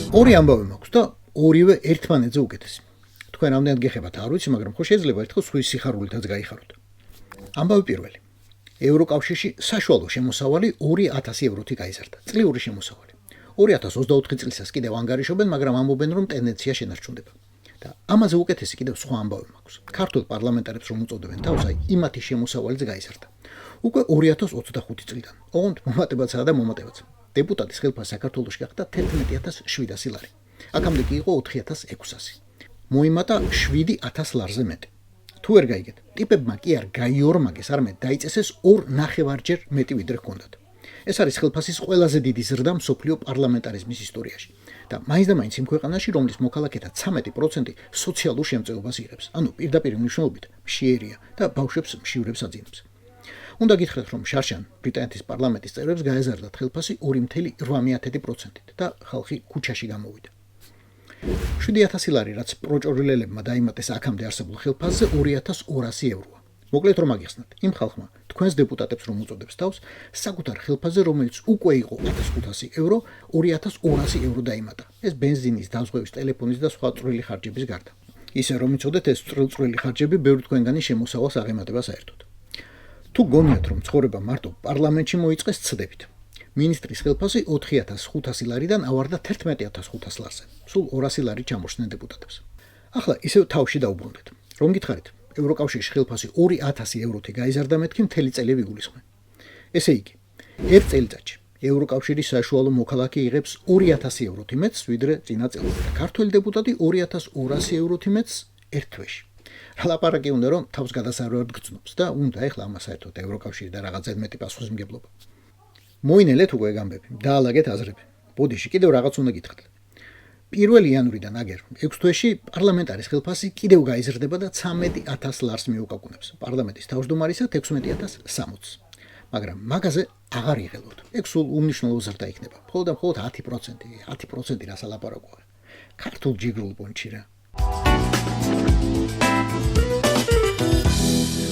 ორი ამბავი მაქვს და ორივე ერთმანეთზე უკეთესი. თქვენ რამდენად გეხებათ არ ვიცი, მაგრამ ხო შეიძლება ერთხელ სხვის სიხარულითაც გაიხაროთ. ამბავი პირველი. ევროკავშირში საშუალო შემოსავალი 2000 ევროთი გაიზარდა. წლიური შემოსავალი. 2024 წლისას კიდევ ანგარიშობენ, მაგრამ ამბობენ, რომ ტენდენცია შენარჩუნდება. და ამაზე უკეთესი კიდევ სხვა ამბავი მაქვს. ქართულ პარლამენტარებს რომ უწოდებენ თავს, აი იმათი შემოსავალიც გაიზარდა. უკვე 2025 წლიდან. ოღონდ მომატებაცაა და მომატებაც. დეპუტატის ხელფასი საქართველოში გახდა 11700 ლარი. აქამდე კი იყო 4600. მოიმატა 7000 ლარზე მეტი. თუ ვერ გაიგეთ, ტიპებმა კი არ გაიორმაგეს, არამედ დაიწესეს 2.5-ჯერ მეტი ვიდრე ჰქონდათ. ეს არის ხელფასის ყველაზე დიდი ზრდა მსოფლიო პარლამენტარიზმის ისტორიაში და მაინც და მაინც იმ ქვეყანაში, რომლის მოქალაქეთა 13% სოციალურ შემწეობას იღებს, ანუ პირდაპირ მნიშვნელობით მშიერია და ბავშვებს მშივრებს აძინებს. უნდა გითხრათ, რომ შარშან ბრიტანეთის პარლამენტის წევრებს გაეზარდათ ხელფასი 2.8%-ით და ხალხი ქუჩაში გამოვიდა. 7000 ლარი, რაც პროჭორილელებმა დაიმატეს აქამდე არსებულ ხელფასზე 2200 ევროა. მოკლედ რომ აგიხსნათ, იმ ხალხმა თქვენს დეპუტატებს რომ უწოდებს თავს, საკუთარ ხელფასზე, რომელიც უკვე იყო 1500 евро, 2200 евро დაიმატა. ეს ბენზინის, დაზღვევის, ტელეფონის და სხვა წვრილი ხარჯების გარდა. ისე რომ იცოდეთ, ეს წვრილი ხარჯები ბევრი თქვენგანი შემოსავალს აღემატება საერთოდ. თუ გონიათ, რომ ცხოვრება მარტო პარლამენტში მოიწყეს, ცდებით. მინისტრის ხელფასი 4500 ლარიდან ავარდა 11500 ლარზე. სულ 200 ლარი ჩამორჩნენ დეპუტატებს. ახლა ისევ თავში დაუბრუნდეთ. რომ გითხარით, ევროკავშირის ხელფასი 2000 ევროთი გაიზარდა მეთქი მთელი წელი ვიგულისხმე. ესე იგი, ერთ წელიწადში ევროკავშირის საშუალო მოქალაქე იღებს 2000 ევროთი მეტს, ვიდრე წინა წელს და ქართველი დეპუტატი 2200 ევროთი მეტს ერთ თვეში. ლაპარაკი უნდა რომ თავს გადასარევად გწნობს და უნდა ეხლა ამას საერთოდ ევროკავშირი და რაღაცა მეტი პასუხისმგებლობა. მოინელეთ უკვე გამბები, დაალაგეთ აზრები. ბოდიში კიდევ რაღაც უნდა გითხრათ. 1 იანვრიდან აგერ 6 თვეში პარლამენტარის ხელფასი კიდევ გაიზრდება და 13000 ლარს მიუკაკუნებს. პარლამენტის თავმჯდომარისა 16360. მაგრამ მაგაზე აღარ იღელოთ. ეგ სულ უმნიშვნელო ზრდა იქნება. მხოლოდ 10%, 10% რას ალაპარაკოა. ქართულ ჯიგრულ პონჩი რა.